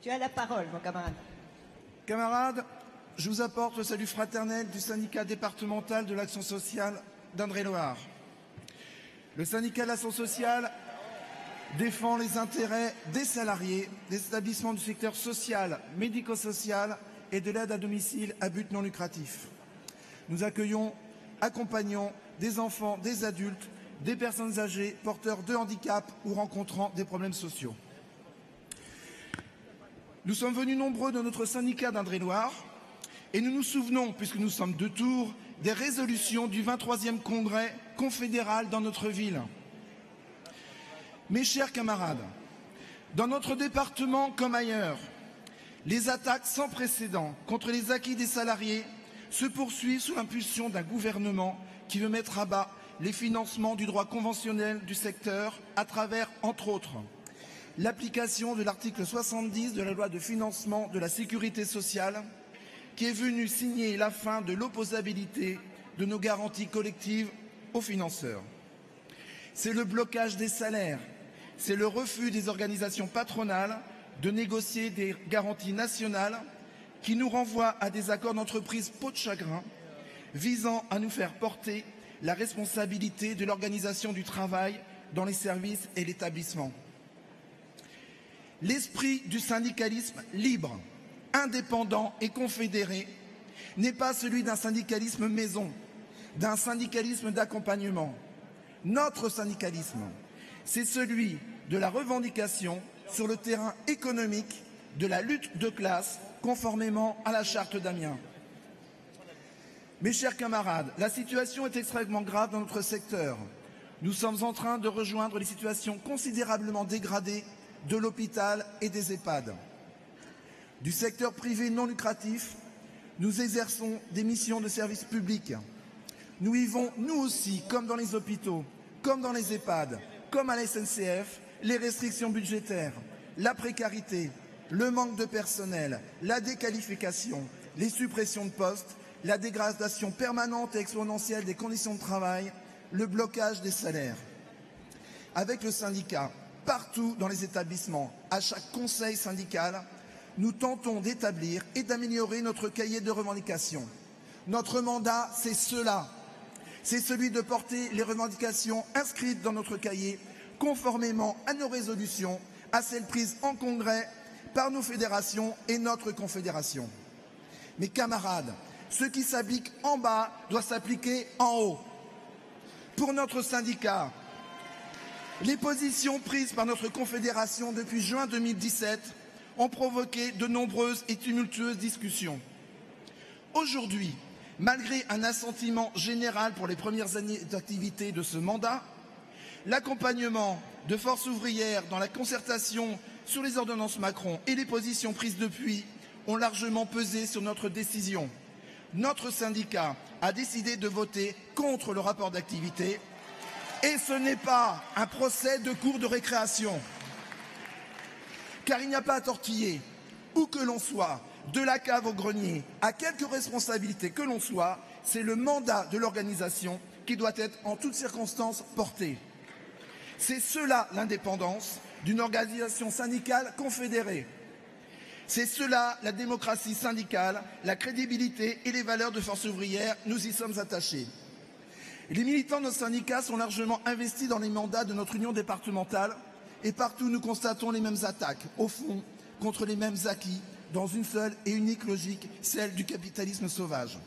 Tu as la parole, mon camarade. Camarades, je vous apporte le salut fraternel du syndicat départemental de l'action sociale d'Indre-et-Loire. Le syndicat de l'action sociale défend les intérêts des salariés, des établissements du secteur social, médico-social et de l'aide à domicile à but non lucratif. Nous accueillons, accompagnons des enfants, des adultes, des personnes âgées, porteurs de handicap ou rencontrant des problèmes sociaux. Nous sommes venus nombreux dans notre syndicat d'Indre-et-Loire et nous nous souvenons, puisque nous sommes de Tours, des résolutions du 23e congrès confédéral dans notre ville. Mes chers camarades, dans notre département comme ailleurs, les attaques sans précédent contre les acquis des salariés se poursuivent sous l'impulsion d'un gouvernement qui veut mettre à bas les financements du droit conventionnel du secteur à travers, entre autres, l'application de l'article 70 de la loi de financement de la sécurité sociale qui est venu signer la fin de l'opposabilité de nos garanties collectives aux financeurs. C'est le blocage des salaires, c'est le refus des organisations patronales de négocier des garanties nationales qui nous renvoient à des accords d'entreprise peau de chagrin visant à nous faire porter la responsabilité de l'organisation du travail dans les services et l'établissement. L'esprit du syndicalisme libre, indépendant et confédéré n'est pas celui d'un syndicalisme maison, d'un syndicalisme d'accompagnement. Notre syndicalisme, c'est celui de la revendication sur le terrain économique de la lutte de classe conformément à la charte d'Amiens. Mes chers camarades, la situation est extrêmement grave dans notre secteur. Nous sommes en train de rejoindre les situations considérablement dégradées de l'hôpital et des EHPAD. Du secteur privé non lucratif, nous exerçons des missions de service public. Nous vivons, nous aussi, comme dans les hôpitaux, comme dans les EHPAD, comme à la SNCF, les restrictions budgétaires, la précarité, le manque de personnel, la déqualification, les suppressions de postes, la dégradation permanente et exponentielle des conditions de travail, le blocage des salaires. Avec le syndicat, partout dans les établissements, à chaque conseil syndical, nous tentons d'établir et d'améliorer notre cahier de revendications. Notre mandat, c'est cela. C'est celui de porter les revendications inscrites dans notre cahier, conformément à nos résolutions, à celles prises en congrès par nos fédérations et notre confédération. Mes camarades, ce qui s'applique en bas doit s'appliquer en haut. Pour notre syndicat, les positions prises par notre confédération depuis juin 2017 ont provoqué de nombreuses et tumultueuses discussions. Aujourd'hui, malgré un assentiment général pour les premières années d'activité de ce mandat, l'accompagnement de Force ouvrière dans la concertation sur les ordonnances Macron et les positions prises depuis ont largement pesé sur notre décision. Notre syndicat a décidé de voter contre le rapport d'activité et ce n'est pas un procès de cour de récréation. Car il n'y a pas à tortiller, où que l'on soit, de la cave au grenier, à quelque responsabilité que l'on soit, c'est le mandat de l'organisation qui doit être en toutes circonstances porté. C'est cela l'indépendance d'une organisation syndicale confédérée. C'est cela la démocratie syndicale, la crédibilité et les valeurs de Force ouvrière, nous y sommes attachés. Les militants de nos syndicats sont largement investis dans les mandats de notre union départementale et partout nous constatons les mêmes attaques, au fond, contre les mêmes acquis, dans une seule et unique logique, celle du capitalisme sauvage.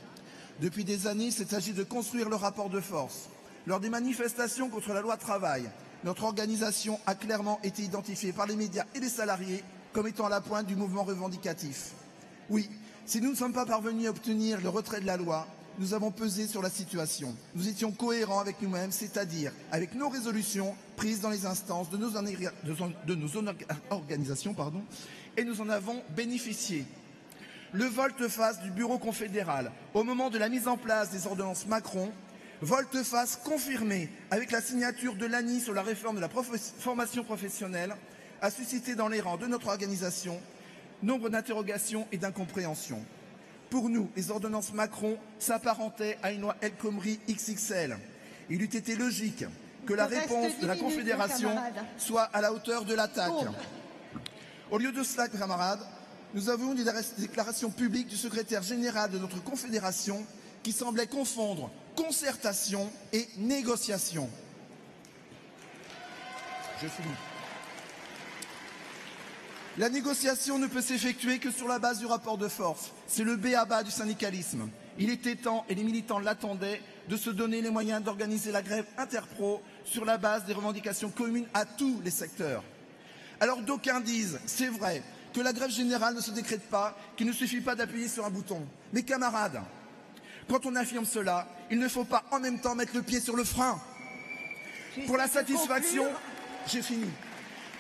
Depuis des années, il s'est agi de construire le rapport de force. Lors des manifestations contre la loi travail, notre organisation a clairement été identifiée par les médias et les salariés comme étant à la pointe du mouvement revendicatif. Oui, si nous ne sommes pas parvenus à obtenir le retrait de la loi, nous avons pesé sur la situation. Nous étions cohérents avec nous-mêmes, c'est-à-dire avec nos résolutions prises dans les instances de nos organisations, et nous en avons bénéficié. Le volte-face du bureau confédéral au moment de la mise en place des ordonnances Macron, volte-face confirmé avec la signature de l'ANI sur la réforme de la formation professionnelle, a suscité dans les rangs de notre organisation nombre d'interrogations et d'incompréhensions. Pour nous, les ordonnances Macron s'apparentaient à une loi El Khomri XXL. Il eût été logique que la réponse de la Confédération soit à la hauteur de l'attaque. Au lieu de cela, camarades, nous avons une déclaration publique du secrétaire général de notre confédération qui semblait confondre concertation et négociation. Je finis. La négociation ne peut s'effectuer que sur la base du rapport de force. C'est le b.a.-ba du syndicalisme. Il était temps, et les militants l'attendaient, de se donner les moyens d'organiser la grève interpro sur la base des revendications communes à tous les secteurs. Alors d'aucuns disent, c'est vrai, que la grève générale ne se décrète pas, qu'il ne suffit pas d'appuyer sur un bouton. Mais camarades, quand on affirme cela, il ne faut pas en même temps mettre le pied sur le frein. Pour la satisfaction, j'ai fini.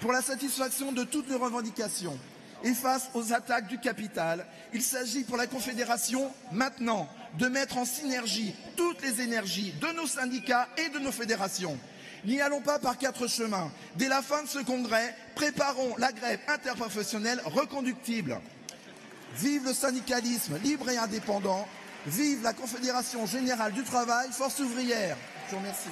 Pour la satisfaction de toutes les revendications et face aux attaques du capital, il s'agit pour la Confédération maintenant de mettre en synergie toutes les énergies de nos syndicats et de nos fédérations. N'y allons pas par quatre chemins. Dès la fin de ce congrès, préparons la grève interprofessionnelle reconductible. Vive le syndicalisme libre et indépendant. Vive la Confédération générale du travail, force ouvrière. Je vous remercie.